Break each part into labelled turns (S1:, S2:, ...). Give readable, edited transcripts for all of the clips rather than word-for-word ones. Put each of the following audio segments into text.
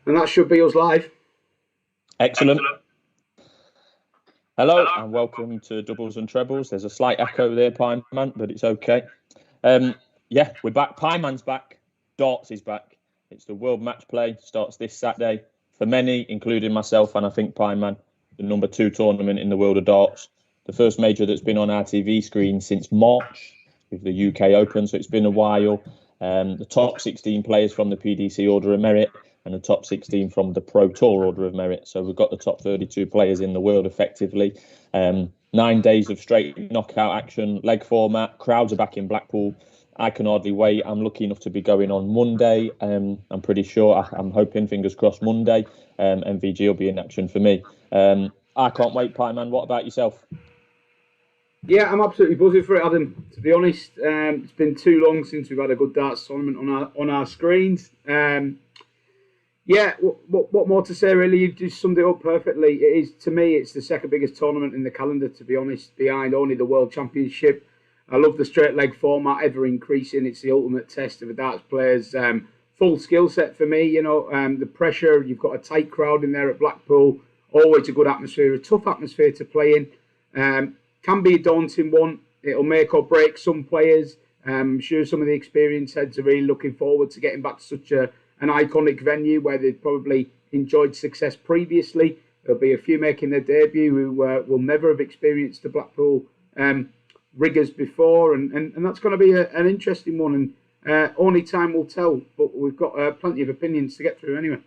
S1: And that should be us live.
S2: Excellent. Hello and welcome to Doubles and Trebles. There's a slight echo there, Pieman, but it's okay. Yeah, we're back. Pieman's back. Darts is back. It's the World Matchplay. Starts this Saturday. For many, including myself and I think Pieman, the number 2 tournament in the world of darts. The first major that's been on our TV screen since March with the UK Open, so it's been a while. The top 16 players from the PDC Order of Merit and the top 16 from the Pro Tour Order of Merit. So we've got the top 32 players in the world effectively. 9 days of straight knockout action, leg format. Crowds are back in Blackpool. I can hardly wait. I'm lucky enough to be going on Monday. I'm pretty sure, I'm hoping, fingers crossed, Monday. MVG will be in action for me. I can't wait, Pieman. What about yourself?
S1: Yeah, I'm absolutely buzzing for it, Adam. To be honest, it's been too long since we've had a good darts tournament on our screens. Yeah, what more to say, really? You've just summed it up perfectly. It is, to me, it's the second biggest tournament in the calendar, to be honest, behind only the World Championship. I love the straight leg format, ever increasing. It's the ultimate test of a darts player's full skill set for me. You know, the pressure, you've got a tight crowd in there at Blackpool, always a good atmosphere, a tough atmosphere to play in. Can be a daunting one. It'll make or break some players. I'm sure some of the experienced heads are really looking forward to getting back to such an iconic venue where they've probably enjoyed success previously. There'll be a few making their debut who will never have experienced the Blackpool rigours before, and that's going to be an interesting one, and only time will tell, but we've got plenty of opinions to get through anyway.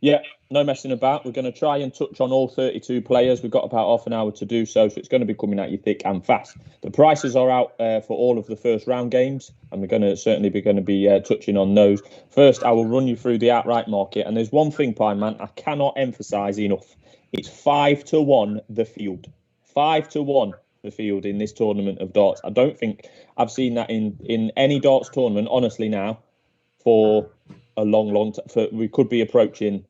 S2: Yeah, no messing about. We're going to try and touch on all 32 players. We've got about half an hour to do so it's going to be coming at you thick and fast. The prices are out for all of the first round games, and we're going to certainly be touching on those. First, I will run you through the outright market, and there's one thing, Pieman, I cannot emphasise enough. It's 5-1 the field. 5-1 the field in this tournament of darts. I don't think I've seen that in any darts tournament, honestly, now, for a long time. We could be approaching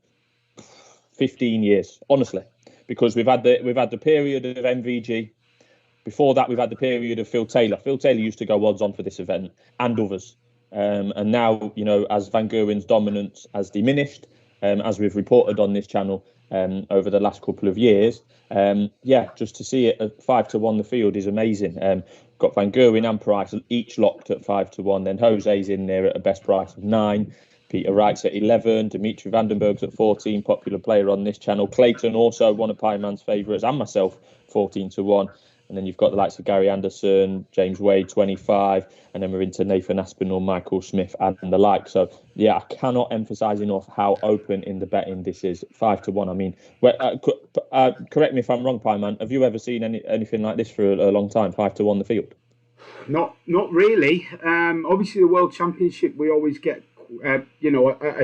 S2: 15 years, honestly, because we've had the period of MVG. Before that, we've had the period of Phil Taylor. Phil Taylor used to go odds on for this event, and others. And now, you know, as Van Gerwen's dominance has diminished, as we've reported on this channel over the last couple of years, just to see it at 5-1 the field is amazing. Got Van Gerwen and Price each locked at 5-1. Then Jose's in there at a best price of 9. Peter Wright's at 11, Dimitri Vandenberg's at 14, popular player on this channel. Clayton, also one of Pieman's favourites, and myself, 14-1. And then you've got the likes of Gary Anderson, James Wade, 25, and then we're into Nathan Aspinall, Michael Smith, and the like. So, yeah, I cannot emphasise enough how open in the betting this is. 5-1. I mean, correct me if I'm wrong, Pieman. Have you ever seen anything like this for a long time? 5-1 the field?
S1: Not really. Obviously, the World Championship, we always get a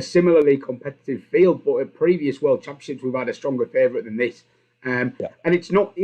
S1: similarly competitive field, but at previous World Championships we've had a stronger favourite than this. And it's not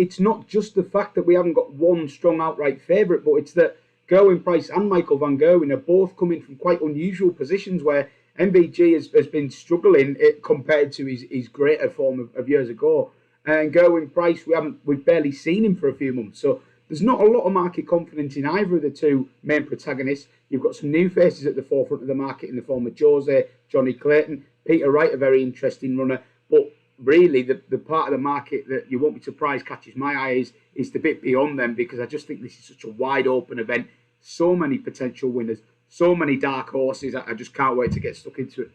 S1: just the fact that we haven't got one strong outright favourite, but it's that Gerwyn Price and Michael Van Gerwen are both coming from quite unusual positions where MVG has been struggling compared to his greater form of years ago. And Gerwyn Price, we've barely seen him for a few months, so there's not a lot of market confidence in either of the two main protagonists. You've got some new faces at the forefront of the market in the form of Jose, Johnny Clayton, Peter Wright, a very interesting runner. But really, the part of the market that you won't be surprised catches my eye is the bit beyond them, because I just think this is such a wide open event. So many potential winners, so many dark horses. I just can't wait to get stuck into it.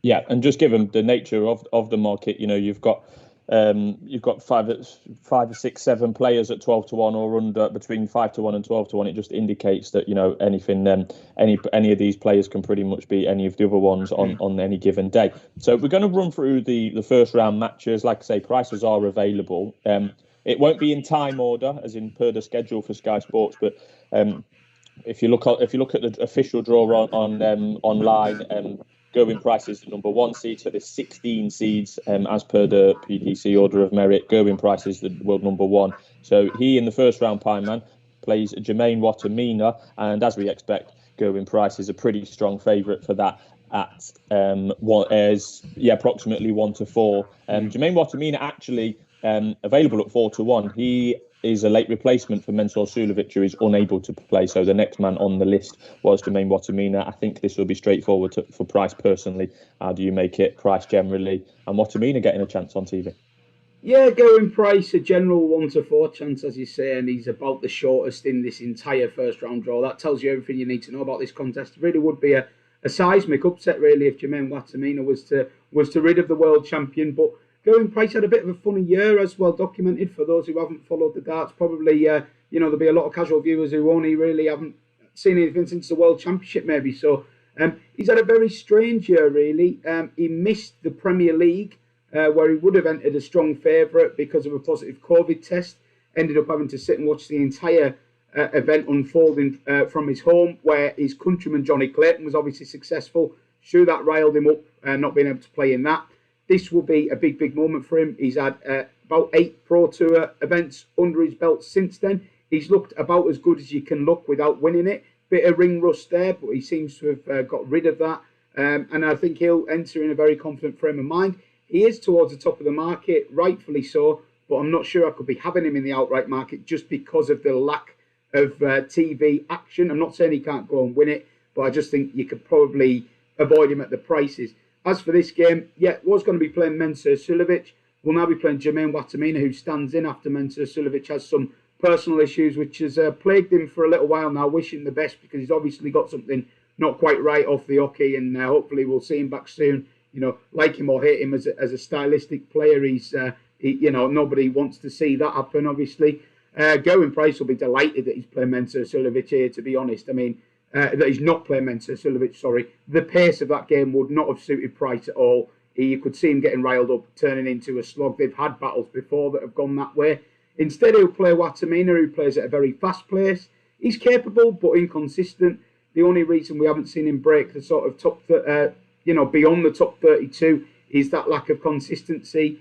S2: Yeah, and just given the nature of the market, you know, you've got 5, 6, 7 players at 12-1 or under, between 5-1 and 12-1. It just indicates that, you know, anything, any of these players can pretty much beat any of the other ones on any given day. So we're going to run through the first round matches. Like I say, prices are available. It won't be in time order, as in per the schedule for Sky Sports, but if you look at the official draw on online. Gerwyn Price is the number 1 seed, so there's 16 seeds as per the PDC Order of Merit. Gerwyn Price is the world number 1. So he, in the first round, Pieman, plays Jermaine Wattimena, and as we expect, Gerwyn Price is a pretty strong favourite for that at approximately 1-4. Jermaine Wattimena actually available at 4-1. He is a late replacement for Mensur Suljovic, who is unable to play. So the next man on the list was Jermaine Watamina. I think this will be straightforward for Price personally. How do you make it? Price generally, and Watamina getting a chance on TV.
S1: Yeah, going Price, a general 1 to 4 chance, as you say, and he's about the shortest in this entire first round draw. That tells you everything you need to know about this contest. It really would be a seismic upset, really, if Jermaine Watamina was to rid of the world champion. But going Price had a bit of a funny year, as well documented. For those who haven't followed the darts, probably there'll be a lot of casual viewers who only really haven't seen anything since the World Championship, maybe. So he's had a very strange year, really. He missed the Premier League, where he would have entered a strong favourite because of a positive COVID test. Ended up having to sit and watch the entire event unfolding from his home, where his countryman Johnny Clayton was obviously successful. Sure, that riled him up, not being able to play in that. This will be a big moment for him. He's had about 8 Pro Tour events under his belt since then. He's looked about as good as you can look without winning it. Bit of ring rust there, but he seems to have got rid of that. And I think he'll enter in a very confident frame of mind. He is towards the top of the market, rightfully so, but I'm not sure I could be having him in the outright market just because of the lack of TV action. I'm not saying he can't go and win it, but I just think you could probably avoid him at the prices. As for this game, was going to be playing Mensur Suljovic. We'll now be playing Jermaine Watamina, who stands in after Mensur Suljovic has some personal issues, which has plagued him for a little while now. Wish him the best, because he's obviously got something not quite right off the hockey, and hopefully we'll see him back soon. Like him or hate him as a stylistic player, he's nobody wants to see that happen. Obviously, Going Price will be delighted that he's playing Mensur Suljovic here. To be honest, I mean that he's not playing Mensur Suljovic. Sorry, the pace of that game would not have suited Price at all. You could see him getting riled up, turning into a slog. They've had battles before that have gone that way. Instead, he'll play Watamina, who plays at a very fast pace. He's capable but inconsistent. The only reason we haven't seen him break the sort of top, beyond the top 32 is that lack of consistency.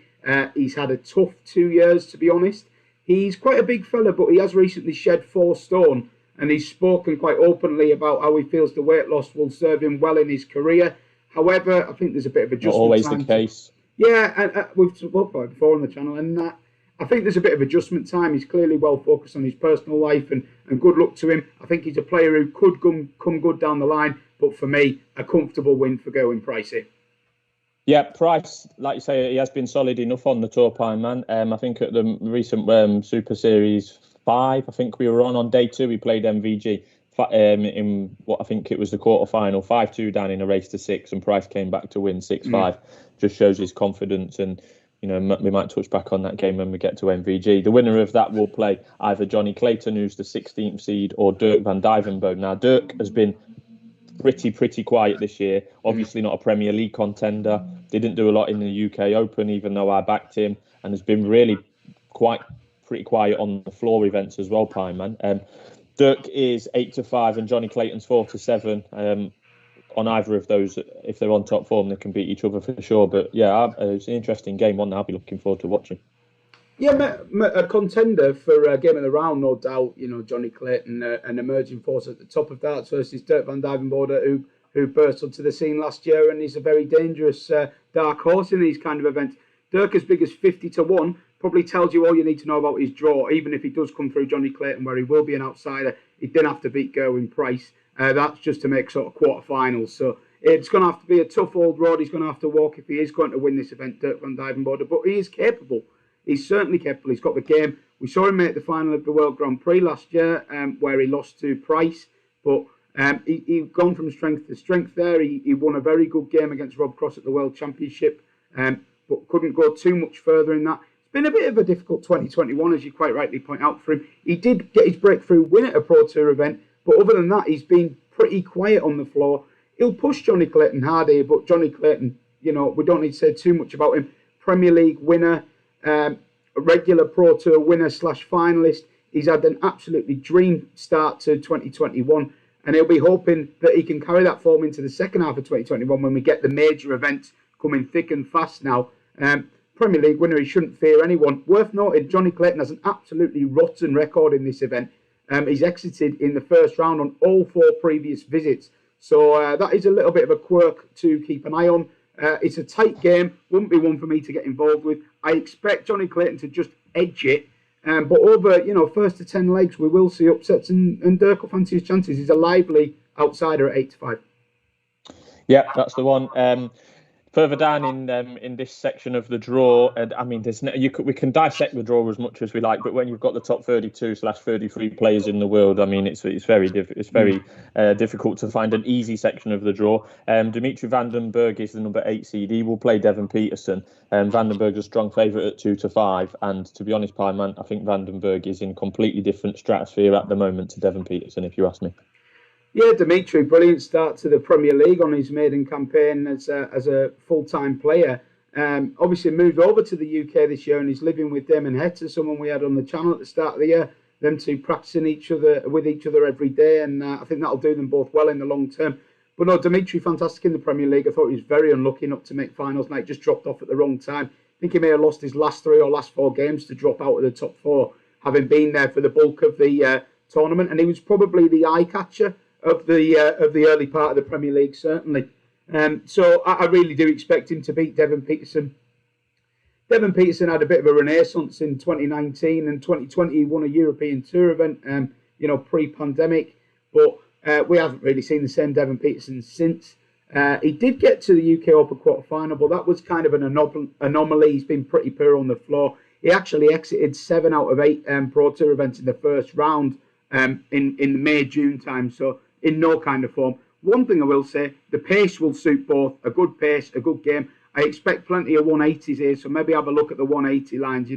S1: He's had a tough 2 years, to be honest. He's quite a big fella, but he has recently shed 4 stone, and he's spoken quite openly about how he feels the weight loss will serve him well in his career. However, I think there's a bit of adjustment.
S2: Not always the case.
S1: Yeah, and we've spoken about it before on the channel, and I think there's a bit of adjustment time. He's clearly well focused on his personal life, and good luck to him. I think he's a player who could come good down the line, but for me, a comfortable win for Going Pricey.
S2: Yeah, Price, like you say, he has been solid enough on the tour, Pieman. I think at the recent Super Series 5, I think we were on day 2, we played MVG in what I think it was the quarter-final, 5-2 down in a race to 6, and Price came back to win 6-5. Just shows his confidence, and we might touch back on that game when we get to MVG. The winner of that will play either Johnny Clayton, who's the 16th seed, or Dirk van Dijvenbode. Now, Dirk has been pretty quiet this year. Obviously not a Premier League contender. Didn't do a lot in the UK Open, even though I backed him, and has been really pretty quiet on the floor events as well, Pieman. Dirk is 8-5 and Johnny Clayton's 4-7. On either of those, if they're on top form, they can beat each other for sure. But yeah, it's an interesting game, one that I'll be looking forward to watching.
S1: Yeah, a contender for game of the round, no doubt. Johnny Clayton, an emerging force at the top of that versus Dirk van Dijvenbode, who burst onto the scene last year, and he's a very dangerous dark horse in these kind of events. Dirk as big as 50-1 probably tells you all you need to know about his draw. Even if he does come through Johnny Clayton, where he will be an outsider, he didn't have to beat Going Price. That's just to make sort of quarterfinals. So it's going to have to be a tough old road he's going to have to walk if he is going to win this event, Dirk van Dijvenbode. But he is capable. He's certainly capable. He's got the game. We saw him make the final of the World Grand Prix last year, where he lost to Price. But he's gone from strength to strength there. He won a very good game against Rob Cross at the World Championship, but couldn't go too much further in that. It's been a bit of a difficult 2021, as you quite rightly point out for him. He did get his breakthrough win at a Pro Tour event, but other than that, he's been pretty quiet on the floor. He'll push Johnny Clayton hard here, but Johnny Clayton, we don't need to say too much about him. Premier League winner, a regular Pro Tour winner / finalist. He's had an absolutely dream start to 2021, and he'll be hoping that he can carry that form into the second half of 2021 when we get the major events coming thick and fast now. Premier League winner, he shouldn't fear anyone. Worth noting, Johnny Clayton has an absolutely rotten record in this event. He's exited in the first round on all 4 previous visits. So that is a little bit of a quirk to keep an eye on. It's a tight game. Wouldn't be one for me to get involved with. I expect Johnny Clayton to just edge it. But over, first to 10 legs, we will see upsets, and Dirk will fancy his chances. He's a lively outsider at 8-5.
S2: Yeah, that's the one. Further down in this section of the draw, I mean, we can dissect the draw as much as we like, but when you've got the top 32/33 players in the world, I mean, it's very difficult to find an easy section of the draw. Dimitri Van den Berg is the number 8 seed. He will play Devon Peterson. Van den Berg's a strong favourite at 2-5, and to be honest, Pieman, I think Van den Berg is in completely different stratosphere at the moment to Devon Peterson, if you ask me.
S1: Yeah, Dimitri, brilliant start to the Premier League on his maiden campaign as a full-time player. Obviously moved over to the UK this year, and he's living with Damon Hector, someone we had on the channel at the start of the year. Them two practicing with each other every day, and I think that'll do them both well in the long term. But no, Dimitri, fantastic in the Premier League. I thought he was very unlucky not to make finals night, just dropped off at the wrong time. I think he may have lost his last 3 or last 4 games to drop out of the top 4, having been there for the bulk of the tournament, and he was probably the eye-catcher of the early part of the Premier League, certainly. So I really do expect him to beat Devon Peterson. Devon Peterson had a bit of a renaissance in 2019 and 2020. He won a European Tour event, pre-pandemic, but we haven't really seen the same Devon Peterson since. He did get to the UK Open quarter-final, but that was kind of an anomaly. He's been pretty poor on the floor. He actually exited 7 out of 8 Pro Tour events in the first round in May-June time, so in no kind of form. One thing I will say, the pace will suit both. A good pace, a good game. I expect plenty of 180s here, so maybe have a look at the 180 lines,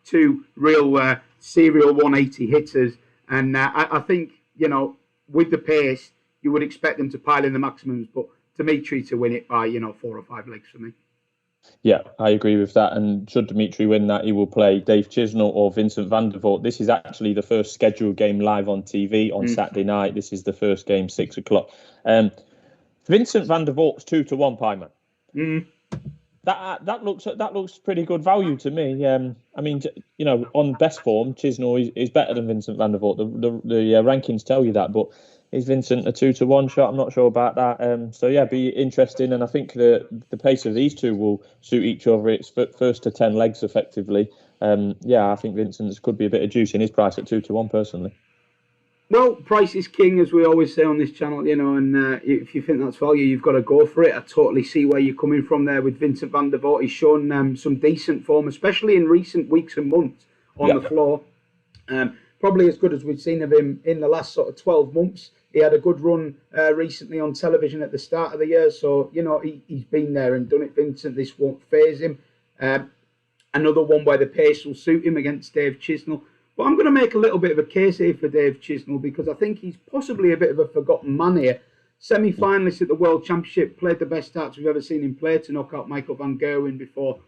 S1: 2 real serial 180 hitters. And I think, with the pace, you would expect them to pile in the maximums, but Dimitri to win it by, 4 or 5 legs for me.
S2: Yeah, I agree with that. And should Dimitri win that, he will play Dave Chisnall or Vincent van der Voort. This is actually the first scheduled game live on TV on Saturday night. This is the first game, 6 o'clock. Vincent van der Voort's 2-1, Pieman. That looks pretty good value to me. I mean, on best form, Chisnall is better than Vincent van der Voort. The rankings tell you that, but is Vincent a 2-1 shot? I'm not sure about that. So yeah, be interesting. And I think the pace of these two will suit each other. It's first to 10 legs effectively. I think Vincent's could be a bit of juice in his price at 2-1 personally.
S1: Well, price is king, as we always say on this channel, and if you think that's value, you've got to go for it. I totally see where you're coming from there with Vincent van der Voort. He's shown some decent form, especially in recent weeks and months on the floor. Probably as good as we've seen of him in the last sort of 12 months. He had a good run recently on television at the start of the year. So, he's been there and done it, Vincent. This won't faze him. Another one where the pace will suit him against Dave Chisnall. But I'm going to make a little bit of a case here for Dave Chisnall because I think he's possibly a bit of a forgotten man here. Semi-finalist at the World Championship, played the best starts we've ever seen him play to knock out Michael van Gerwen before,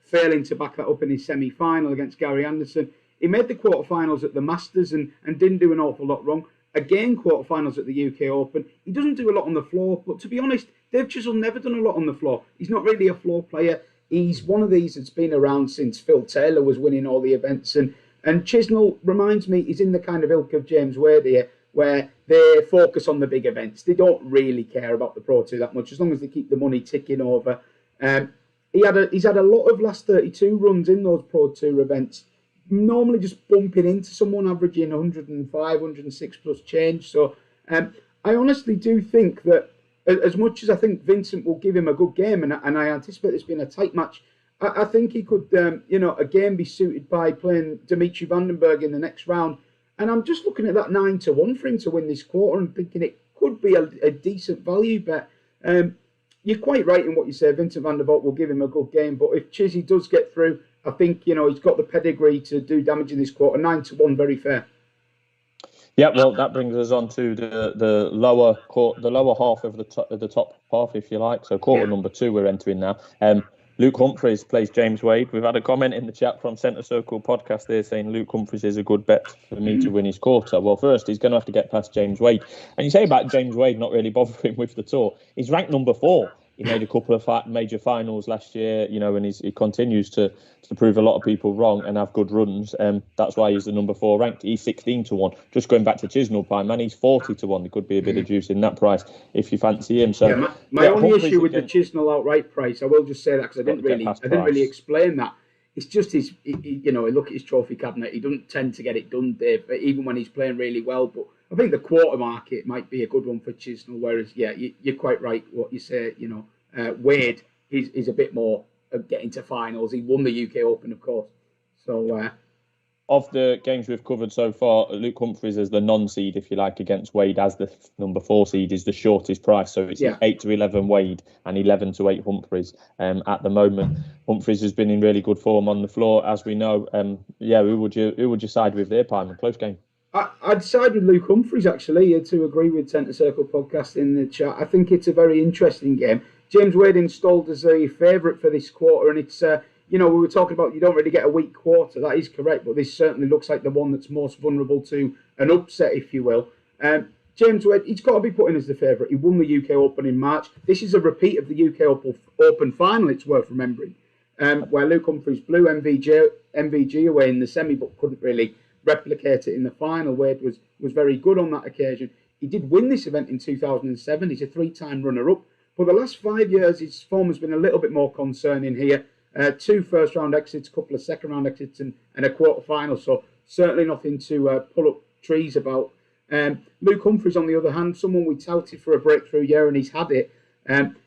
S1: failing to back that up in his semi-final against Gary Anderson. He made the quarterfinals at the Masters and didn't do an awful lot wrong. Again, quarterfinals at the UK Open. He doesn't do a lot on the floor, but to be honest, Dave Chisnall never done a lot on the floor. He's not really a floor player. He's one of these that's been around since Phil Taylor was winning all the events. And Chisnall reminds me, he's in the kind of ilk of James Wade here, where they focus on the big events. They don't really care about the Pro Tour that much, as long as they keep the money ticking over. He's had a lot of last 32 runs in those Pro Tour events, normally just bumping into someone averaging 105, 106 plus change. So I honestly do think that as much as I think Vincent will give him a good game, and I anticipate this being a tight match, I think he could, again be suited by playing Dimitri van den Berg in the next round. And I'm just looking at that 9-1 for him to win this quarter and thinking it could be a decent value bet. You're quite right in what you say. Vincent van der Voort will give him a good game. But if Chizzy does get through, I think, he's got the pedigree to do damage in this quarter. 9-1, very fair.
S2: Yeah, well, that brings us on to the lower half of the top half, if you like. So quarter number 2 we're entering now. Luke Humphries plays James Wade. We've had a comment in the chat from Centre Circle podcast there saying Luke Humphries is a good bet for me to win his quarter. Well, first, he's going to have to get past James Wade. And you say about James Wade not really bothering with the tour. He's ranked number 4. He made a couple of major finals last year, and he continues to prove a lot of people wrong and have good runs. That's why he's the number 4 ranked. He's 16-1. Just going back to Chisnall, Pieman, he's 40-1. There could be a bit of juice in that price if you fancy him. So
S1: my only issue with the Chisnall outright price, I will just say that because I didn't really explain that, it's just look at his trophy cabinet. He doesn't tend to get it done, Dave, even when he's playing really well. But I think the quarter market might be a good one for Chisnall. Whereas, you're quite right what you say. Wade is a bit more of getting to finals. He won the UK Open, of course. So.
S2: Of the games we've covered so far, Luke Humphries as the non-seed, if you like, against Wade as the number 4 seed is the shortest price. So it's 8-11 Wade and 11-8 Humphries at the moment. Humphries has been in really good form on the floor, as we know. Who would you side with there, Pieman? Close game.
S1: I'd side with Luke Humphries, actually, to agree with Centre Circle Podcast in the chat. I think it's a very interesting game. James Wade installed as a favourite for this quarter, and it's... we were talking about you don't really get a weak quarter. That is correct, but this certainly looks like the one that's most vulnerable to an upset, if you will. James Wade, he's got to be put in as the favourite. He won the UK Open in March. This is a repeat of the UK Open final, it's worth remembering, where Luke Humphries blew MVG away in the semi, but couldn't really replicate it in the final. Wade was very good on that occasion. He did win this event in 2007. He's a 3-time runner-up. For the last 5 years, his form has been a little bit more concerning here. 2 first-round exits, a couple of second-round exits, and a quarter-final. So certainly nothing to pull up trees about. Luke Humphries, on the other hand, someone we touted for a breakthrough year, and he's had it.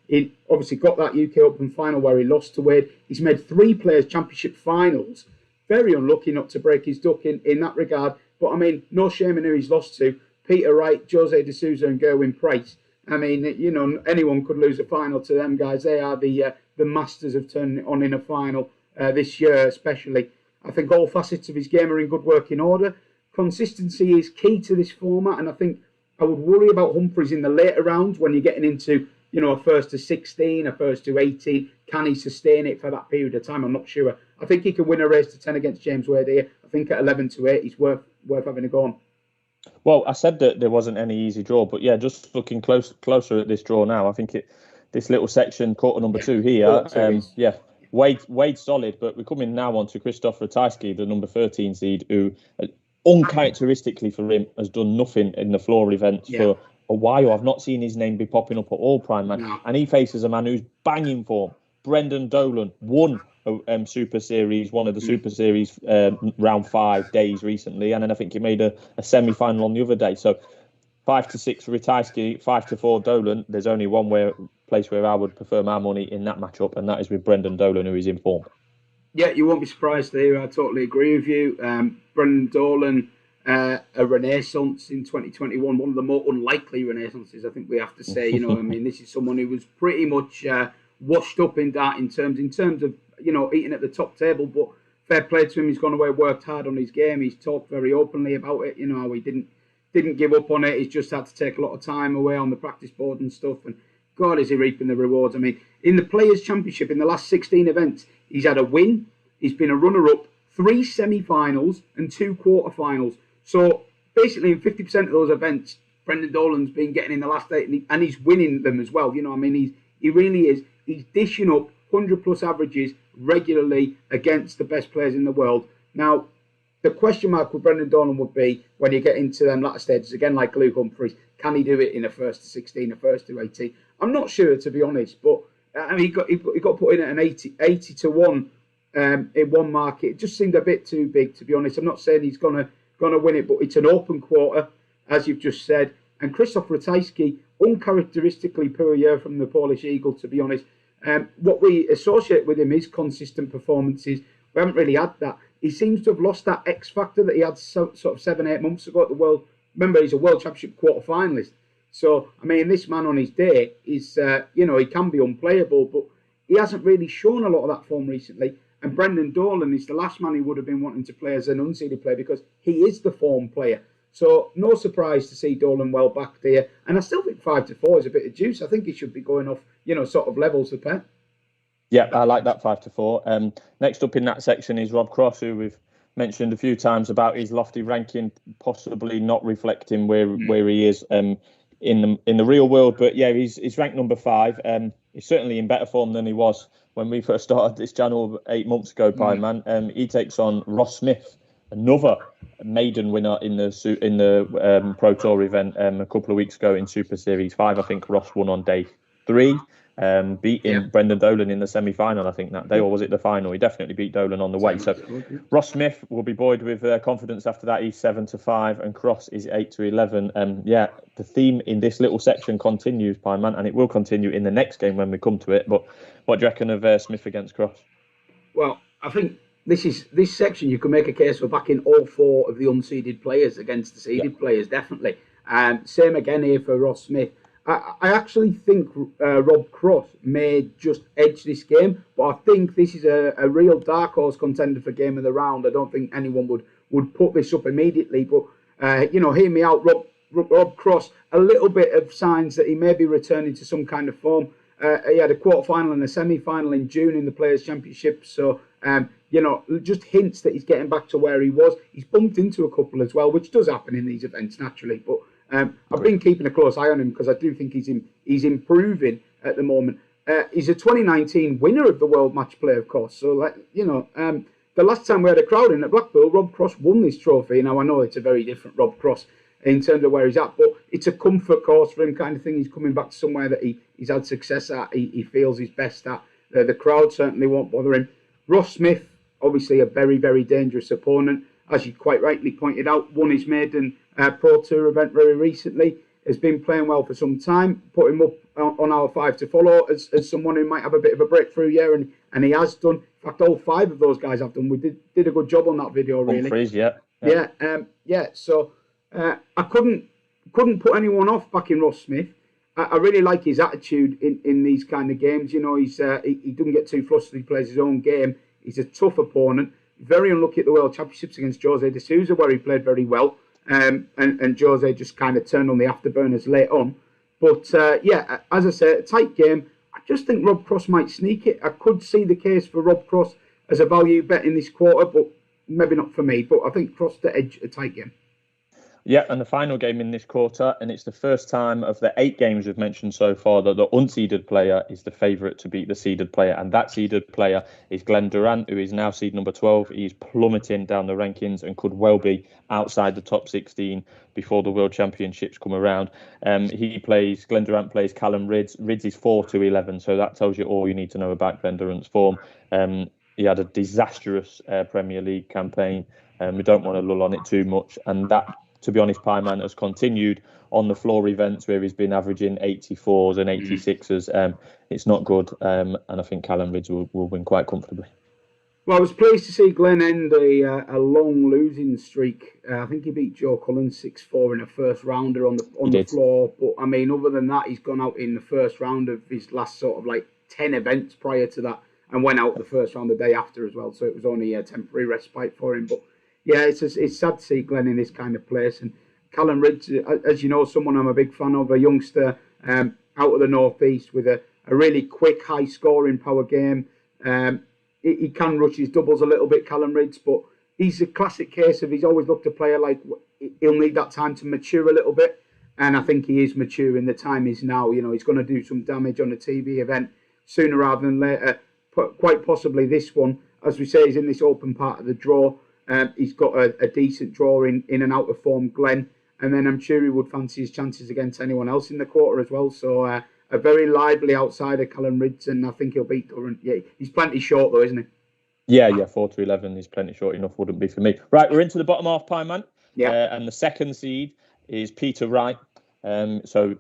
S1: He obviously got that UK Open final where he lost to Wade. He's made 3 Players' Championship finals. Very unlucky not to break his duck in that regard. But, I mean, no shame in who he's lost to. Peter Wright, Jose de Souza and Gerwyn Price. I mean, anyone could lose a final to them guys. They are the masters of turning it on in a final this year especially. I think all facets of his game are in good working order. Consistency is key to this format, and I think I would worry about Humphries in the later rounds when you're getting into, a first to 16, a first to 18. Can he sustain it for that period of time? I'm not sure. I think he can win a race to 10 against James Wade here. I think at 11-8, he's worth having a go on.
S2: Well, I said that there wasn't any easy draw, but just looking closer at this draw now, I think this little section, quarter number 2 here, Wade's solid, but we're coming now on to Christopher Tyske, the number 13 seed, who uncharacteristically for him has done nothing in the floor events for a while. I've not seen his name be popping up at all, Prime Man, and he faces a man who's banging form. Brendan Dolan won Super Series, one of the Super Series round 5 days recently, and then I think he made a semi-final on the other day. So 5-6 for Tyske, 5-4 Dolan. There's only one place where I would prefer my money in that matchup, and that is with Brendan Dolan, who is in form.
S1: Yeah, you won't be surprised there. I totally agree with you. Brendan Dolan, a renaissance in 2021, one of the more unlikely renaissances, I think we have to say. This is someone who was pretty much washed up in that in terms of eating at the top table, but fair play to him. He's gone away, worked hard on his game. He's talked very openly about it. How he didn't give up on it. He's just had to take a lot of time away on the practice board and stuff. And God, is he reaping the rewards. I mean, in the Players' Championship, in the last 16 events, he's had a win. He's been a runner-up, 3 semi-finals and 2 quarter-finals. So basically, in 50% of those events, Brendan Dolan's been getting in the last 8, and he's winning them as well. He really is. He's dishing up 100-plus averages regularly against the best players in the world. Now, the question mark with Brendan Dolan would be when you get into them latter stages, again, like Luke Humphries, can he do it in a first to 16, a first to 18? I'm not sure, to be honest, but he got put in at an 80-1 in one market. It just seemed a bit too big, to be honest. I'm not saying he's gonna win it, but it's an open quarter, as you've just said. And Christopher Tyske, uncharacteristically poor year from the Polish Eagle, to be honest. What we associate with him is consistent performances. We haven't really had that. He seems to have lost that X factor that he had sort of 7-8 months ago at the World. Remember, he's a World Championship quarter finalist. So, I mean, this man on his day is, he can be unplayable, but he hasn't really shown a lot of that form recently. And Brendan Dolan is the last man he would have been wanting to play as an unseeded player because he is the form player. So, no surprise to see Dolan well backed here. And I still think 5-4 is a bit of juice. I think he should be going off, sort of levels of pet.
S2: Yeah, I like that 5-4. Next up in that section is Rob Cross, who we've mentioned a few times about his lofty ranking, possibly not reflecting where he is in the real world. But yeah, he's ranked number 5. He's certainly in better form than he was when we first started this channel 8 months ago, Man. He takes on Ross Smith, another maiden winner in the Pro Tour event a couple of weeks ago in Super Series 5. I think Ross won on day 3. beating Brendan Dolan in the semi-final, I think, that day, or was it the final? He definitely beat Dolan on the way. So Ross Smith will be buoyed with confidence after that. He's 7-5 and Cross is 8-11. The theme in this little section continues, Pieman, and it will continue in the next game when we come to it. But what do you reckon of Smith against Cross?
S1: Well, I think this section you can make a case for backing all 4 of the unseeded players against the seeded players, definitely. Same again here for Ross Smith. I actually think Rob Cross may just edge this game, but I think this is a real dark horse contender for game of the round. I don't think anyone would put this up immediately, but hear me out. Rob Cross, a little bit of signs that he may be returning to some kind of form. He had a quarter-final and a semi-final in June in the Players' Championship, so just hints that he's getting back to where he was. He's bumped into a couple as well, which does happen in these events naturally, but I've been keeping a close eye on him because I do think he's improving at the moment. He's a 2019 winner of the World Matchplay, of course. So, the last time we had a crowd in at Blackpool, Rob Cross won this trophy. Now, I know it's a very different Rob Cross in terms of where he's at, but it's a comfort course for him kind of thing. He's coming back to somewhere that he's had success at, he feels he's best at. The crowd certainly won't bother him. Ross Smith, obviously a very, very dangerous opponent. As you quite rightly pointed out, won his maiden Pro Tour event very recently, has been playing well for some time, put him up on our 5 to follow as someone who might have a bit of a breakthrough year, and he has done. In fact, all 5 of those guys have done. We did a good job on that video, really.
S2: Humphries,
S1: So I couldn't put anyone off backing Ross Smith. I really like his attitude in these kind of games. He doesn't get too flustered. He plays his own game. He's a tough opponent. Very unlucky at the World Championships against Jose de Souza, where he played very well. And Jose just kind of turned on the afterburners late on. But, as I say, a tight game. I just think Rob Cross might sneak it. I could see the case for Rob Cross as a value bet in this quarter, but maybe not for me. But I think Cross to edge a tight game.
S2: Yeah, and the final game in this quarter, and it's the first time of the 8 games we've mentioned so far that the unseeded player is the favourite to beat the seeded player, and that seeded player is Glenn Durant, who is now seed number 12. He's plummeting down the rankings and could well be outside the top 16 before the World Championships come around. Glenn Durant plays Callum Ridds. Ridds is 4-11, so that tells you all you need to know about Glenn Durant's form. He had a disastrous Premier League campaign, and we don't want to lull on it too much, and that, to be honest, Pieman has continued on the floor events where he's been averaging 84s and 86s. It's not good, and I think Callum Ridds will win quite comfortably.
S1: Well, I was pleased to see Glenn end a long losing streak. I think he beat Joe Cullen 6-4 in a first rounder on the floor. But I mean, other than that, he's gone out in the first round of his last sort of like 10 events prior to that, and went out the first round the day after as well. So it was only a temporary respite for him, but. Yeah, it's sad to see Glenn in this kind of place. And Callum Ridds, as you know, someone I'm a big fan of, a youngster out of the northeast with a really quick, high-scoring power game. He can rush his doubles a little bit, Callum Ridds, but he's a classic case of he's always looked a player like he'll need that time to mature a little bit. And I think he is maturing. The time is now. He's going to do some damage on a TV event sooner rather than later. Quite possibly this one, as we say, he's in this open part of the draw. He's got a decent draw in and out of form, Glenn. And then I'm sure he would fancy his chances against anyone else in the quarter as well. So a very lively outsider, Callum Ridds, and I think he'll beat Durant. Yeah, he's plenty short though, isn't he?
S2: Yeah, 4-11 is plenty short enough, wouldn't be for me. Right, we're into the bottom half, Pieman.
S1: Yeah.
S2: And the second seed is Peter Wright. So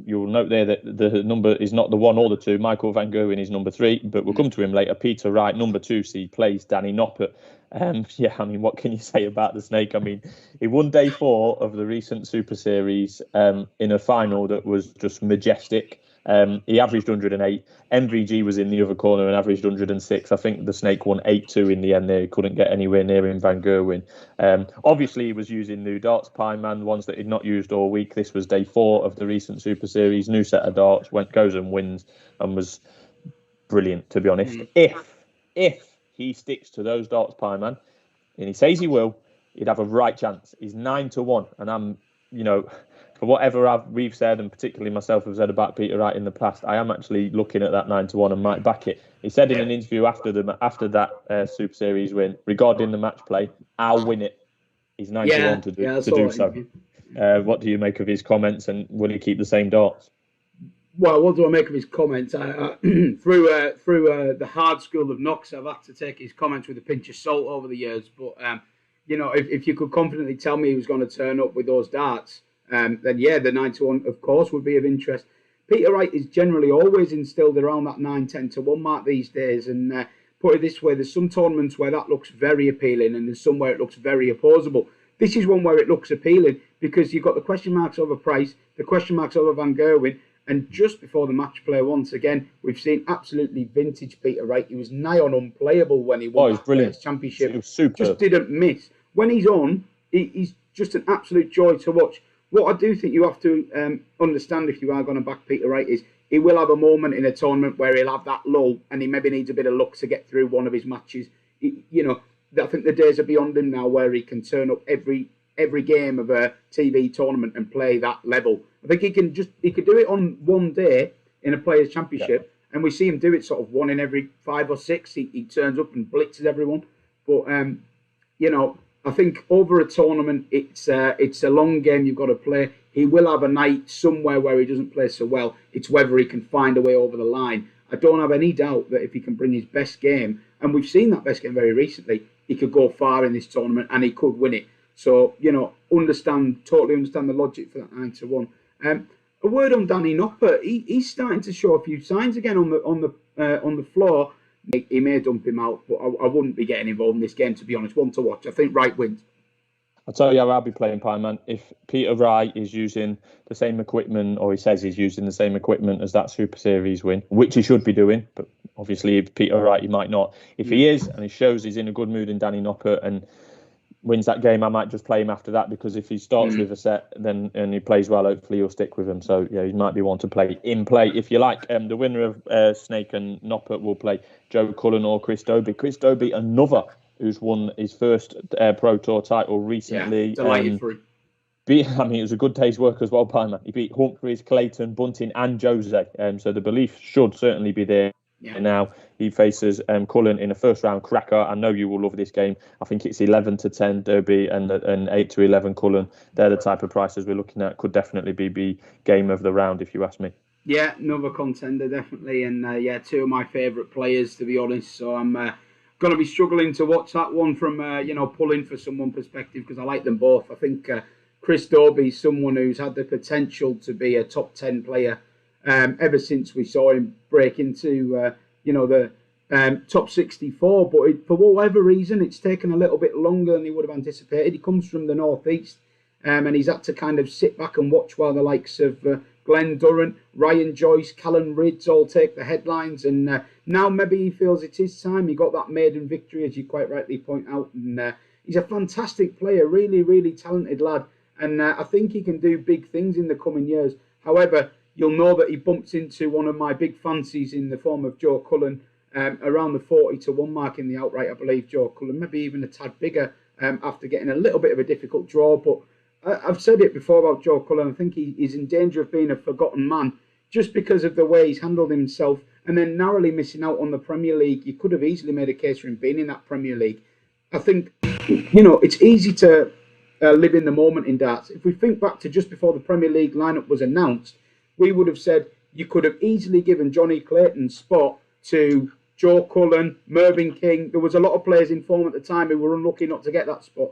S2: you'll note there that the number is not the 1 or the 2. Michael Van Gerwen is number 3, but we'll come to him later. Peter Wright, number 2 seed, plays Danny Noppert. What can you say about the Snake? I mean, he won day 4 of the recent Super Series in a final that was just majestic. He averaged 108. MVG was in the other corner and averaged 106. I think the Snake won 8-2 in the end there. He couldn't get anywhere near him, Van Gerwen. Obviously, he was using new darts, Pieman, ones that he'd not used all week. This was day 4 of the recent Super Series. New set of darts, goes and wins, and was brilliant, to be honest. If he sticks to those darts, Pieman, and he says he will, he'd have a right chance. He's 9-1, and I'm, for whatever we've said, and particularly myself have said about Peter Wright in the past, I am actually looking at that 9-1 and might back it. He said in an interview after that Super Series win, regarding the match play, I'll win it. He's 9-1 to do so. What do you make of his comments, and will he keep the same darts?
S1: Well, what do I make of his comments? Through the hard school of knocks, I've had to take his comments with a pinch of salt over the years. But if you could confidently tell me he was going to turn up with those darts, then yeah, the 9-1, of course, would be of interest. Peter Wright is generally always instilled around that 9-10 to 1 mark these days. And put it this way, there's some tournaments where that looks very appealing, and there's some where it looks very opposable. This is one where it looks appealing because you've got the question marks over Price, the question marks over Van Gerwen. And just before the match play, once again, we've seen absolutely vintage Peter Wright. He was nigh on unplayable when he won the championship.
S2: He was super.
S1: Just didn't miss. When he's on, he's just an absolute joy to watch. What I do think you have to understand if you are going to back Peter Wright is he will have a moment in a tournament where he'll have that lull and he maybe needs a bit of luck to get through one of his matches. I think the days are beyond him now where he can turn up every game of a TV tournament and play that level. I think he could do it on one day in a Players' Championship, and we see him do it sort of one in every 5 or 6. He turns up and blitzes everyone. But I think over a tournament, it's a long game you've got to play. He will have a night somewhere where he doesn't play so well. It's whether he can find a way over the line. I don't have any doubt that if he can bring his best game, and we've seen that best game very recently, he could go far in this tournament and he could win it. So, totally understand the logic for that 9-1. A word on Danny Noppert. He's starting to show a few signs again on the floor. He may dump him out, but I wouldn't be getting involved in this game, to be honest. One to watch. I think Wright wins.
S2: I'll tell you how I'll be playing, Pieman. If Peter Wright is using the same equipment, or he says he's using the same equipment as that Super Series win, which he should be doing, but obviously if Peter Wright, he might not. If he is, and he shows he's in a good mood in Danny Noppert and wins that game, I might just play him after that, because if he starts with a set and he plays well, hopefully he'll stick with him. So yeah, he might be one to play in play if you like. The winner of Snake and Noppert will play Joe Cullen or Chris Dobey. Chris Dobey, another who's won his first Pro Tour title recently.
S1: Yeah, delighted for him.
S2: It was a good day's work as well, Pieman. He beat Humphreys, Clayton, Bunting and Jose. So the belief should certainly be there. Yeah. Now he faces Cullen in a first-round cracker. I know you will love this game. I think it's 11-10 Derby and 8-11 Cullen. They're the type of prices we're looking at. Could definitely be game of the round, if you ask me.
S1: Yeah, another contender, definitely. And two of my favourite players, to be honest. So I'm going to be struggling to watch that one from, pulling for someone perspective, because I like them both. I think Chris Dobey's someone who's had the potential to be a top 10 player ever since we saw him break into, the top 64. But for whatever reason, it's taken a little bit longer than he would have anticipated. He comes from the northeast, and he's had to kind of sit back and watch while the likes of Glenn Durant, Ryan Joyce, Callan Ridds all take the headlines. And now maybe he feels it's his time. He got that maiden victory, as you quite rightly point out. And he's a fantastic player, really, really talented lad. And I think he can do big things in the coming years. However, you'll know that he bumps into one of my big fancies in the form of Joe Cullen, around the 40-1 mark in the outright, I believe, Joe Cullen, maybe even a tad bigger after getting a little bit of a difficult draw. But I've said it before about Joe Cullen. I think he's in danger of being a forgotten man just because of the way he's handled himself and then narrowly missing out on the Premier League. You could have easily made a case for him being in that Premier League. I think, it's easy to live in the moment in darts. If we think back to just before the Premier League lineup was announced, we would have said you could have easily given Johnny Clayton's spot to Joe Cullen, Merv King. There was a lot of players in form at the time who were unlucky not to get that spot.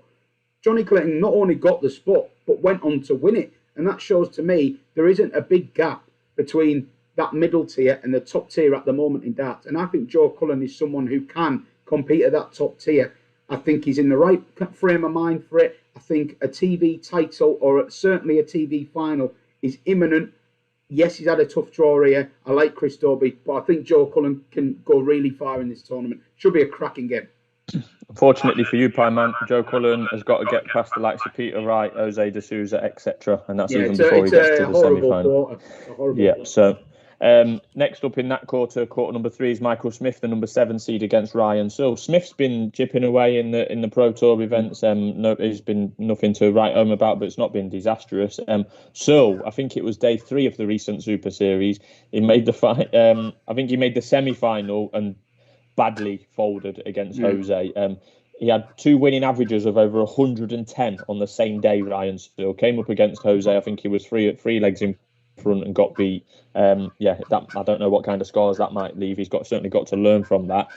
S1: Johnny Clayton not only got the spot, but went on to win it. And that shows to me there isn't a big gap between that middle tier and the top tier at the moment in darts. And I think Joe Cullen is someone who can compete at that top tier. I think he's in the right frame of mind for it. I think a TV title or certainly a TV final is imminent. Yes, he's had a tough draw here. I like Chris Dobey, but I think Joe Cullen can go really far in this tournament. Should be a cracking game.
S2: Unfortunately for you, Pieman, Joe Cullen has got to get past the likes of Peter Wright, Jose de Souza, etc. And that's even before he gets to the semi-final. Yeah, so next up in that quarter number 3 is Michael Smith, the number 7 seed against Ryan Searle. Smith's been chipping away in the Pro Tour events. There's been nothing to write home about, but it's not been disastrous. Searle, I think it was day 3 of the recent Super Series. He made the I think he made the semi-final and badly folded against Jose. He had 2 winning averages of over 110 on the same day. Ryan Searle came up against Jose. I think he was three legs in front and got beat. That I don't know what kind of scars that might leave. He's certainly got to learn from that.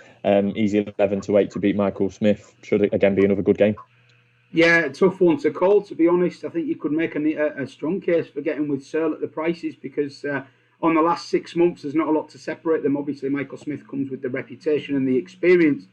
S2: Easy 11-8 to beat Michael Smith should again be another good game.
S1: Yeah, tough one to call, to be honest. I think you could make a strong case for getting with Searle at the prices because on the last 6 months, there's not a lot to separate them. Obviously, Michael Smith comes with the reputation and the experience.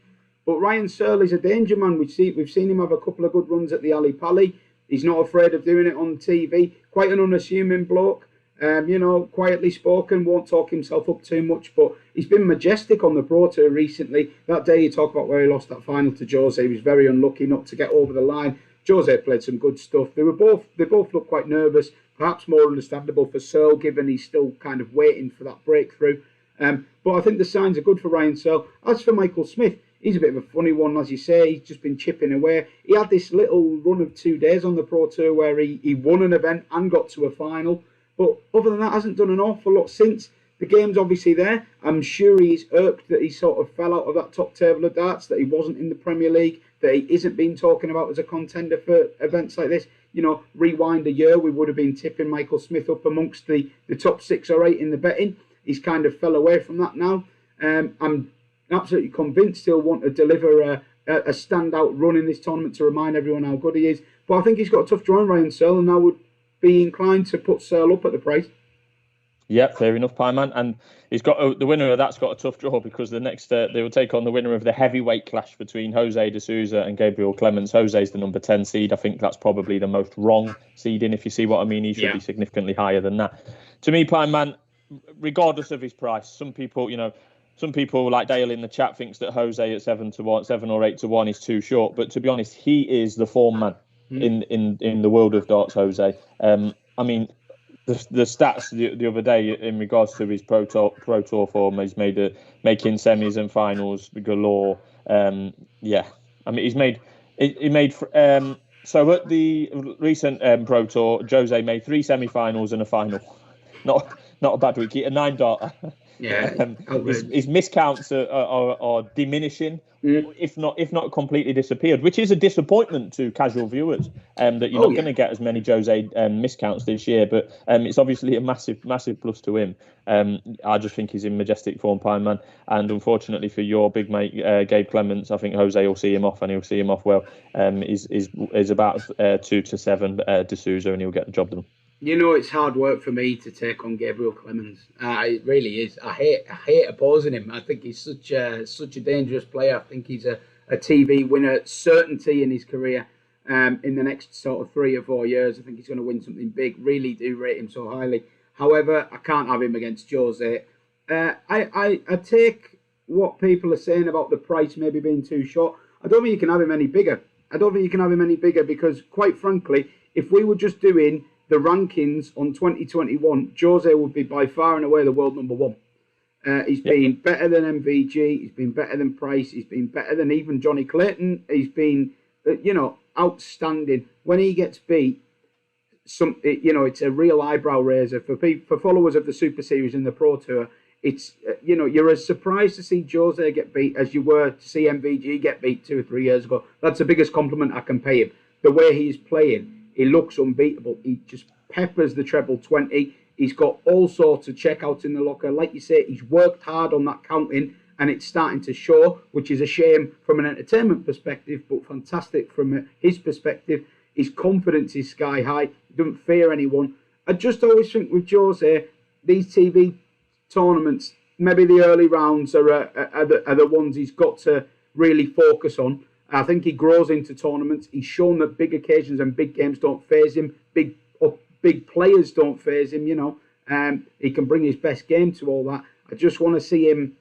S1: But Ryan Searle is a danger man. We've seen him have a couple of good runs at the Ali Pali. He's not afraid of doing it on TV. Quite an unassuming bloke. Quietly spoken, won't talk himself up too much, but he's been majestic on the Pro Tour recently. That day you talk about where he lost that final to Jose, he was very unlucky not to get over the line. Jose played some good stuff. They both looked quite nervous, perhaps more understandable for Searle, given he's still kind of waiting for that breakthrough. But I think the signs are good for Ryan Searle. As for Michael Smith, he's a bit of a funny one, as you say. He's just been chipping away. He had this little run of 2 days on the Pro Tour where he won an event and got to a final. But other than that, hasn't done an awful lot since. The game's obviously there. I'm sure he's irked that he sort of fell out of that top table of darts, that he wasn't in the Premier League, that he isn't being talking about as a contender for events like this. Rewind a year, we would have been tipping Michael Smith up amongst the top 6 or 8 in the betting. He's kind of fell away from that now. I'm absolutely convinced he'll want to deliver a standout run in this tournament to remind everyone how good he is. But I think he's got a tough drawing, Ryan Searle, and I would be inclined to put Searle up at the price.
S2: Yeah, fair enough, Pieman. And he's got the winner of that's got a tough draw because the next they will take on the winner of the heavyweight clash between Jose de Souza and Gabriel Clemens. Jose's the number 10 seed. I think that's probably the most wrong seeding, if you see what I mean. He should be significantly higher than that. To me, Pieman, regardless of his price, some people like Dale in the chat thinks that Jose at 7 or 8 to 1 is too short. But to be honest, he is the form man in the world of darts, Jose. The stats the other day in regards to his Pro Tour form, he's making semis and finals galore. So at the recent Pro Tour, Jose made 3 semi-finals and a final. Not a bad week. A 9-darter.
S1: Yeah,
S2: his miscounts are diminishing, if not completely disappeared, which is a disappointment to casual viewers. That you're not going to get as many Jose miscounts this year, but it's obviously a massive plus to him. I just think he's in majestic form, Pieman, and unfortunately for your big mate Gabe Clemens, I think Jose will see him off, and he'll see him off well. Is about 2 to 7 de Souza, and he'll get the job done.
S1: It's hard work for me to take on Gabriel Clemens. It really is. I hate opposing him. I think he's such a dangerous player. I think he's a TV winner, certainty in his career. In the next sort of 3 or 4 years, I think he's going to win something big. Really do rate him so highly. However, I can't have him against Jose. I take what people are saying about the price maybe being too short. I don't think you can have him any bigger. Because, quite frankly, if we were just doing the rankings on 2021, Jose would be by far and away the world number 1. He's been better than MVG. He's been better than Price. He's been better than even Johnny Clayton. He's been, outstanding. When he gets beat, it's a real eyebrow raiser for followers of the Super Series and the Pro Tour. It's you're as surprised to see Jose get beat as you were to see MVG get beat 2 or 3 years ago. That's the biggest compliment I can pay him. The way he's playing. He looks unbeatable. He just peppers the treble 20. He's got all sorts of checkouts in the locker. Like you say, he's worked hard on that counting, and it's starting to show, which is a shame from an entertainment perspective, but fantastic from his perspective. His confidence is sky high. He doesn't fear anyone. I just always think with Jose, these TV tournaments, maybe the early rounds are the ones he's got to really focus on. I think he grows into tournaments. He's shown that big occasions and big games don't faze him. Big players don't faze him, He can bring his best game to all that. I just want to see him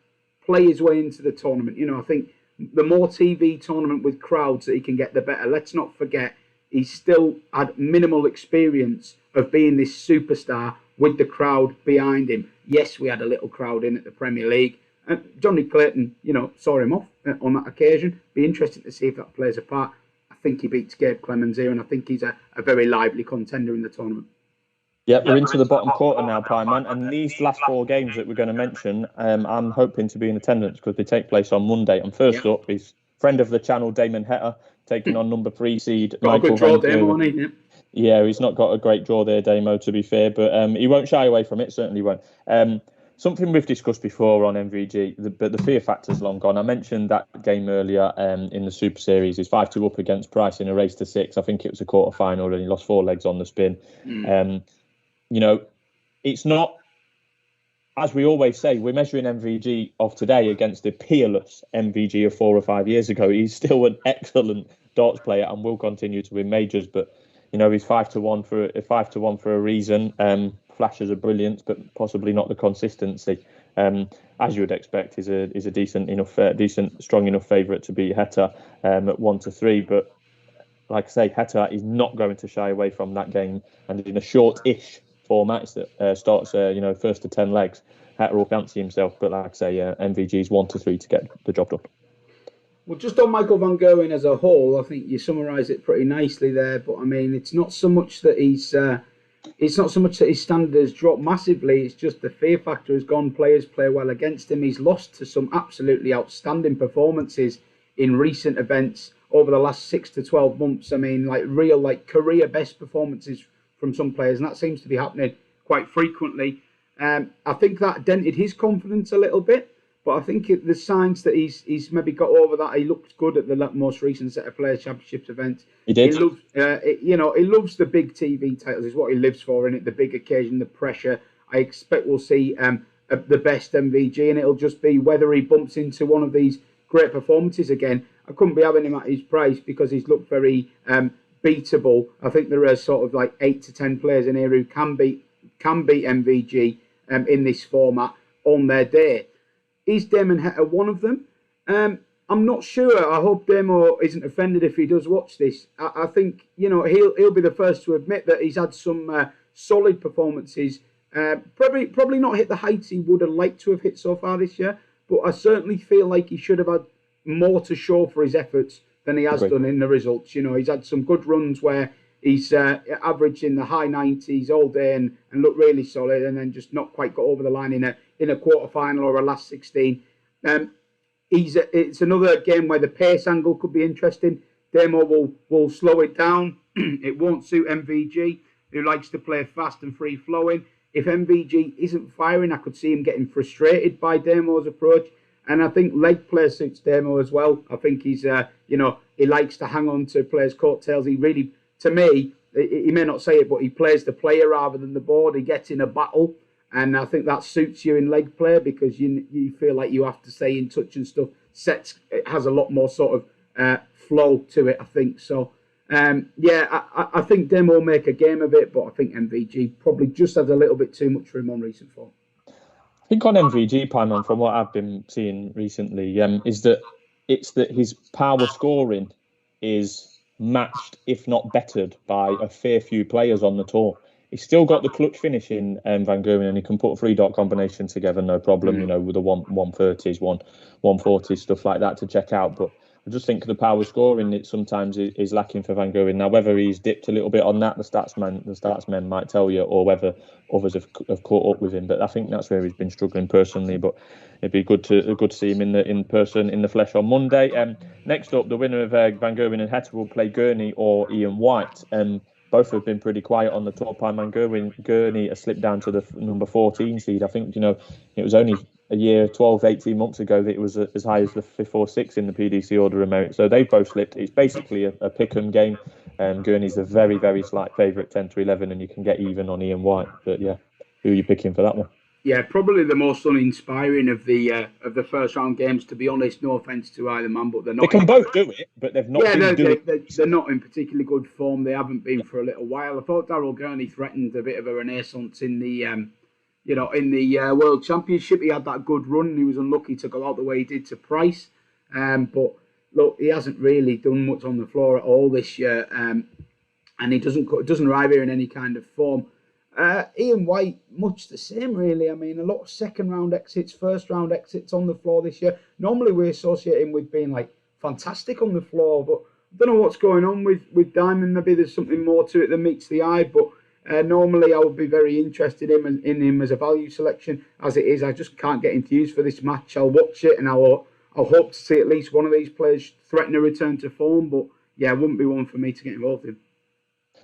S1: play his way into the tournament. I think the more TV tournament with crowds that he can get, the better. Let's not forget, he's still had minimal experience of being this superstar with the crowd behind him. Yes, we had a little crowd in at the Premier League. Johnny Clayton, saw him off on that occasion. Be interested to see if that plays a part. I think he beats Gabe Clemens here, and I think he's a very lively contender in the tournament.
S2: Yeah, we're into the bottom quarter now, Pieman, and these last 4 games that we're going to mention, I'm hoping to be in attendance because they take place on Monday. And first up is friend of the channel, Damon Hetter, taking on number 3 seed
S1: Got
S2: Michael
S1: a good draw, Damon,
S2: Yeah, he's not got a great draw there, Damo, to be fair, but he won't shy away from it, certainly won't. Something we've discussed before on MVG, but the fear factor's long gone. I mentioned that game earlier in the Super Series. He's 5-2 up against Price in a race to 6. I think it was a quarter-final and he lost 4 legs on the spin. It's not, as we always say, we're measuring MVG of today against the peerless MVG of 4 or 5 years ago. He's still an excellent darts player and will continue to win majors, but he's 5-1 for a reason. Flashes of brilliance, but possibly not the consistency. As you would expect, is a decent, strong enough favourite to beat Heta at 1-3. But like I say, Heta is not going to shy away from that game, and in a short-ish format that starts, first to 10 legs, Heta will fancy himself. But like I say, MVG is 1-3 to get the job done.
S1: Well, just on Michael van Gerwen as a whole, I think you summarise it pretty nicely there. But I mean, it's not so much that he's. It's not so much that his standard has dropped massively, it's just the fear factor has gone. Players play well against him. He's lost to some absolutely outstanding performances in recent events over the last 6 to 12 months. I mean, real career best performances from some players, and that seems to be happening quite frequently. I think that dented his confidence a little bit, but I think the signs that he's maybe got over that. He looked good at the most recent set of Players' Championships events.
S2: He did.
S1: He loves, he loves the big TV titles. Is what he lives for, isn't it? The big occasion, the pressure. I expect we'll see the best MVG, and it'll just be whether he bumps into one of these great performances again. I couldn't be having him at his price because he's looked very beatable. I think there are sort of 8 to 10 players in here who can beat MVG in this format on their day. Is Damon Heta one of them? I'm not sure. I hope Damo isn't offended if he does watch this. I think he'll be the first to admit that he's had some solid performances. Probably not hit the heights he would have liked to have hit so far this year, but I certainly feel like he should have had more to show for his efforts than he has done in the results. He's had some good runs where he's averaged in the high 90s all day and looked really solid, and then just not quite got over the line in a quarter final or a last 16. It's another game where the pace angle could be interesting. Damo will slow it down. It won't suit MVG, who likes to play fast and free flowing. If MVG isn't firing, I could see him getting frustrated by Damo's approach. And I think leg play suits Damo as well. I think he's he likes to hang on to players' coattails. He really, to me, he may not say it, but he plays the player rather than the board. He gets in a battle. And I think that suits you in leg play because you feel like you have to stay in touch and stuff. It has a lot more sort of flow to it, I think. So, I think Demo will make a game of it, but I think MVG probably just has a little bit too much for him on recent form.
S2: I think on MVG, Pieman, from what I've been seeing recently, is that it's that his power scoring is matched, if not bettered, by a fair few players on the tour. He's still got the clutch finish in Van Gerwen, and he can put a 3-dot combination together, no problem, with the 130s, 140s, stuff like that to check out. But I just think the power scoring it sometimes is lacking for Van Gerwen. Now, whether he's dipped a little bit on that, the statsmen might tell you, or whether others have caught up with him. But I think that's where he's been struggling personally. But it'd be good to see him in person, in the flesh on Monday. Next up, the winner of Van Gerwen and Heta will play Gurney or Ian White. Both have been pretty quiet on the tour. Pieman Gurney has slipped down to the number 14 seed. I think, it was only a year, 12, 18 months ago that it was as high as the 5th or 6th in the PDC order of merit. So they've both slipped. It's basically a pick-em game. Gurney's a very, very slight favourite, 10 to 11, and you can get even on Ian White. But yeah, who are you picking for that one?
S1: Yeah, probably the most uninspiring of the first round games. To be honest, no offence to either man, but they're not.
S2: They can both do it, but they've not.
S1: They're not in particularly good form. They haven't been for a little while. I thought Darryl Gurney threatened a bit of a renaissance in the World Championship. He had that good run. He was unlucky to go out the way he did to Price, but look, he hasn't really done much on the floor at all this year, and he doesn't arrive here in any kind of form. Ian White, much the same, really. I mean, a lot of second-round exits, first-round exits on the floor this year. Normally, we associate him with being, fantastic on the floor, but I don't know what's going on with Diamond. Maybe there's something more to it than meets the eye, but normally I would be very interested in him as a value selection. As it is, I just can't get enthused for this match. I'll watch it, and I'll hope to see at least one of these players threaten a return to form, but, yeah, it wouldn't be one for me to get involved in.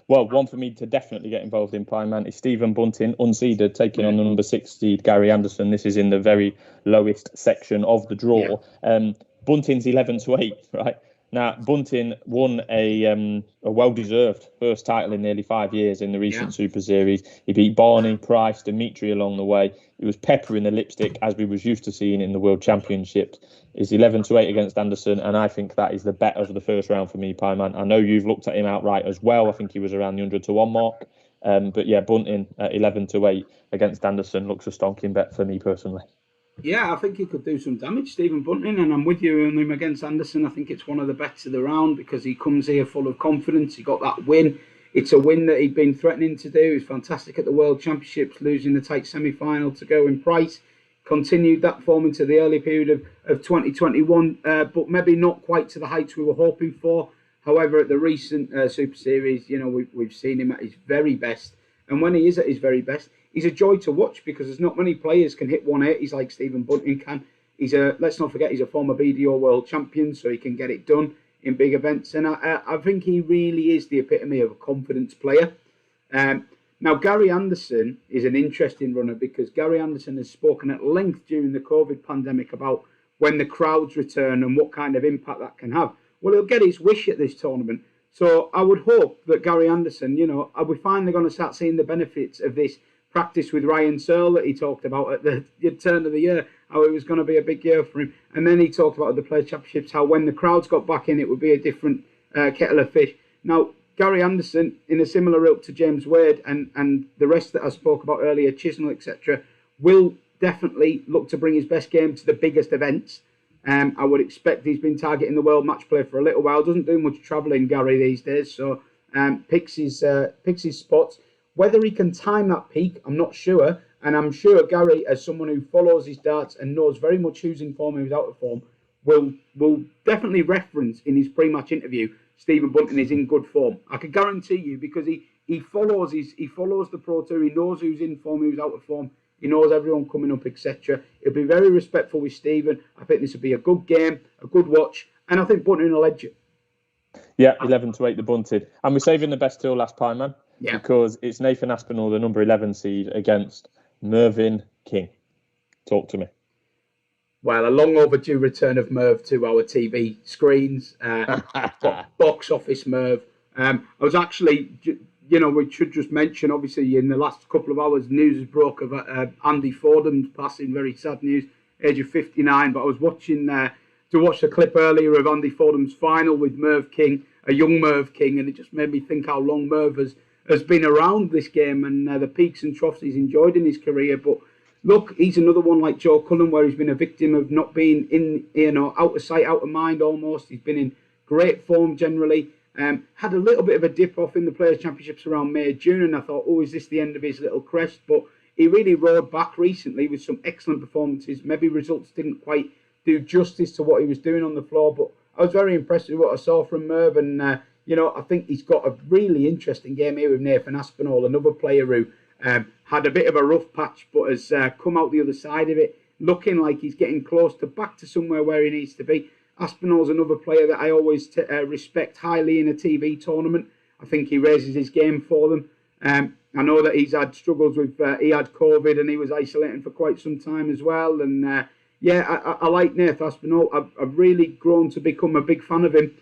S2: Well, one for me to definitely get involved in, Pieman, is Stephen Bunting, unseeded, taking on the number 6 seed, Gary Anderson. This is in the very lowest section of the draw. Bunting's 11-8, right? Now, Bunting won a well-deserved first title in nearly 5 years in the recent Super Series. He beat Barney, Price, Dimitri along the way. He was peppering the lipstick, as we was used to seeing in the World Championships. He's 11-8 against Anderson, and I think that is the bet of the first round for me, Pieman. I know you've looked at him outright as well. I think he was around the 100-1 mark. But yeah, Bunting at 11-8 against Anderson looks a stonking bet for me personally.
S1: Yeah, I think he could do some damage, Stephen Bunting, and I'm with you on him against Anderson. I think it's one of the bets of the round because he comes here full of confidence. He got that win. It's a win that he'd been threatening to do. He was fantastic at the World Championships, losing the tight semi-final to go in Price. Continued that form into the early period of 2021, but maybe not quite to the heights we were hoping for. However, at the recent Super Series, we've seen him at his very best. And when he is at his very best, he's a joy to watch because there's not many players can hit 180s like Stephen Bunting can. Let's not forget, he's a former BDO world champion, so he can get it done in big events. And I think he really is the epitome of a confidence player. Now, Gary Anderson is an interesting runner because Gary Anderson has spoken at length during the COVID pandemic about when the crowds return and what kind of impact that can have. Well, he'll get his wish at this tournament. So I would hope that Gary Anderson, are we finally going to start seeing the benefits of this practice with Ryan Searle that he talked about at the turn of the year, how it was going to be a big year for him. And then he talked about at the Players' Championships, how when the crowds got back in, it would be a different kettle of fish. Now, Gary Anderson, in a similar ilk to James Wade and the rest that I spoke about earlier, Chisnall, etc., will definitely look to bring his best game to the biggest events. I would expect he's been targeting the World Matchplay for a little while. Doesn't do much travelling, Gary, these days, so picks his spots. Whether he can time that peak, I'm not sure. And I'm sure Gary, as someone who follows his darts and knows very much who's in form and who's out of form, will definitely reference in his pre-match interview Stephen Bunting is in good form. I can guarantee you because he follows the Pro Tour. He knows who's in form, who's out of form. He knows everyone coming up, etc. He'll be very respectful with Stephen. I think this will be a good game, a good watch, and I think Bunting will edge it.
S2: Yeah, 11-8 the Bunted. And we're saving the best till last, Pieman, because it's Nathan Aspinall, the number 11 seed, against Merv King. Talk to me.
S1: Well, a long overdue return of Merv to our TV screens. Box office Merv. I was actually, we should just mention, obviously, in the last couple of hours, news has broke of Andy Fordham's passing. Very sad news, age of 59. But I was watching to watch the clip earlier of Andy Fordham's final with Merv King, a young Merv King, and it just made me think how long Merv has been around this game and the peaks and troughs he's enjoyed in his career. But look, he's another one like Joe Cullen, where he's been a victim of not being out of sight, out of mind almost. He's been in great form generally. Had a little bit of a dip off in the Players' Championships around May, June, and I thought, is this the end of his little crest? But he really roared back recently with some excellent performances. Maybe results didn't quite do justice to what he was doing on the floor, but I was very impressed with what I saw from Merv, and I think he's got a really interesting game here with Nathan Aspinall, another player who had a bit of a rough patch, but has come out the other side of it, looking like he's getting close to back to somewhere where he needs to be. Aspinall's another player that I always respect highly in a TV tournament. I think he raises his game for them. I know that he's had struggles with, he had COVID and he was isolating for quite some time as well. And I like Nathan Aspinall. I've really grown to become a big fan of him.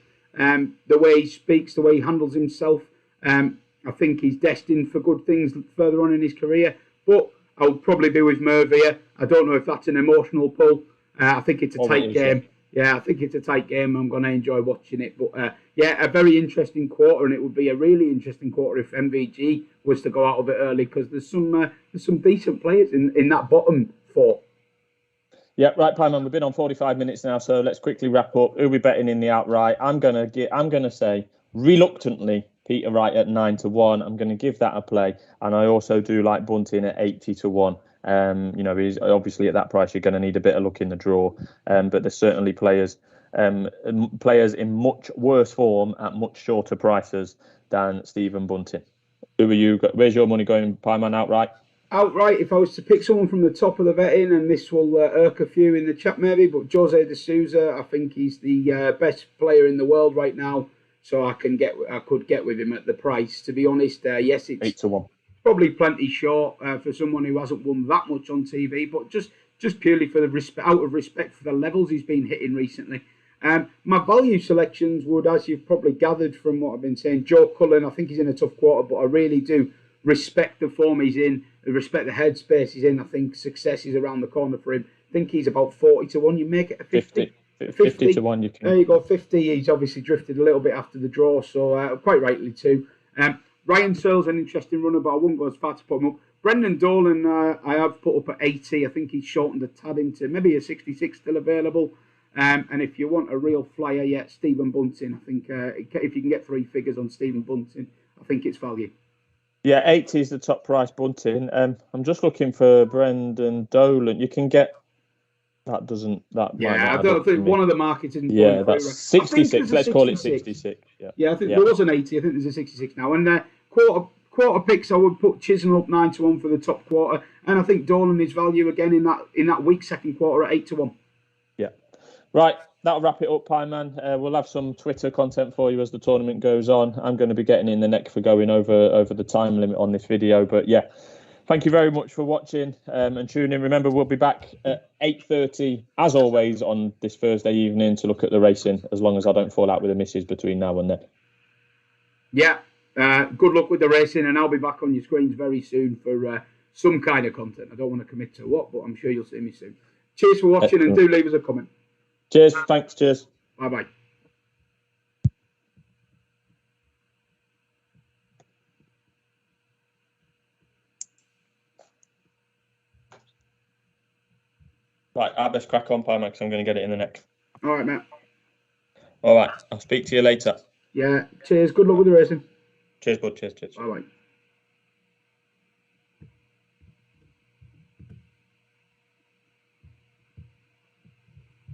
S1: The way he speaks, the way he handles himself. I think he's destined for good things further on in his career. But I'll probably be with Merv here. I don't know if that's an emotional pull. I think it's a tight game. Yeah, I think it's a tight game. I'm going to enjoy watching it. But a very interesting quarter, and it would be a really interesting quarter if MVG was to go out of it early, because there's some decent players in that bottom four.
S2: Yeah, right, Pieman. We've been on 45 minutes now, so let's quickly wrap up. Who'll be betting in the outright? I'm gonna say reluctantly Peter Wright at 9-1. I'm going to give that a play, and I also do like Bunting at 80-1. He's obviously at that price. You're going to need a bit of luck in the draw, but there's certainly players in much worse form at much shorter prices than Stephen Bunting. Who are you? Where's your money going, Pieman? Outright?
S1: Outright, if I was to pick someone from the top of the betting, and this will irk a few in the chat maybe, but Jose de Souza, I think he's the best player in the world right now. so I could get with him at the price. To be honest, yes, it's
S2: 8-1.
S1: Probably plenty short for someone who hasn't won that much on TV, but just purely for out of respect for the levels he's been hitting recently. My value selections would, as you've probably gathered from what I've been saying, Joe Cullen. I think he's in a tough quarter, but I really do respect the form he's in, respect the headspace he's in. I think success is around the corner for him. I think he's about 40-1. You make it a 50.
S2: 50-1 you can.
S1: There you go, 50. He's obviously drifted a little bit after the draw, so quite rightly too. Ryan Searle's an interesting runner, but I wouldn't go as far to put him up. Brendan Dolan, I have put up at 80. I think he's shortened a tad into maybe a 66 still available. And if you want a real flyer yet, Stephen Bunting. I think if you can get 3 figures on Stephen Bunting, I think it's value.
S2: Yeah, 80 is the top price Bunting. I'm just looking for Brendan Dolan. You can get... That doesn't...
S1: I don't think one of the markets isn't...
S2: Yeah, that's 66. Let's call it 66.
S1: Yeah, I think there was an 80. I think there's a 66 now. And quarter picks, I would put Chisnall up 9-1 for the top quarter. And I think Dolan is value again in that weak second quarter at 8-1.
S2: Yeah. Right, that'll wrap it up, Pieman. We'll have some Twitter content for you as the tournament goes on. I'm going to be getting in the neck for going over the time limit on this video. But yeah, thank you very much for watching and tuning in. Remember, we'll be back at 8:30, as always, on this Thursday evening to look at the racing, as long as I don't fall out with the missus between now and then. Yeah,
S1: good luck with the racing, and I'll be back on your screens very soon for some kind of content. I don't want to commit to what, but I'm sure you'll see me soon. Cheers for watching, and do leave us a comment.
S2: Cheers. Thanks. Cheers.
S1: Bye-bye.
S2: Right, I best crack on, Pieman, because I'm going to get it in the neck.
S1: All right, mate.
S2: All right, I'll speak to you later.
S1: Yeah, cheers. Good luck with the racing.
S2: Cheers, bud. Cheers.
S1: Bye-bye.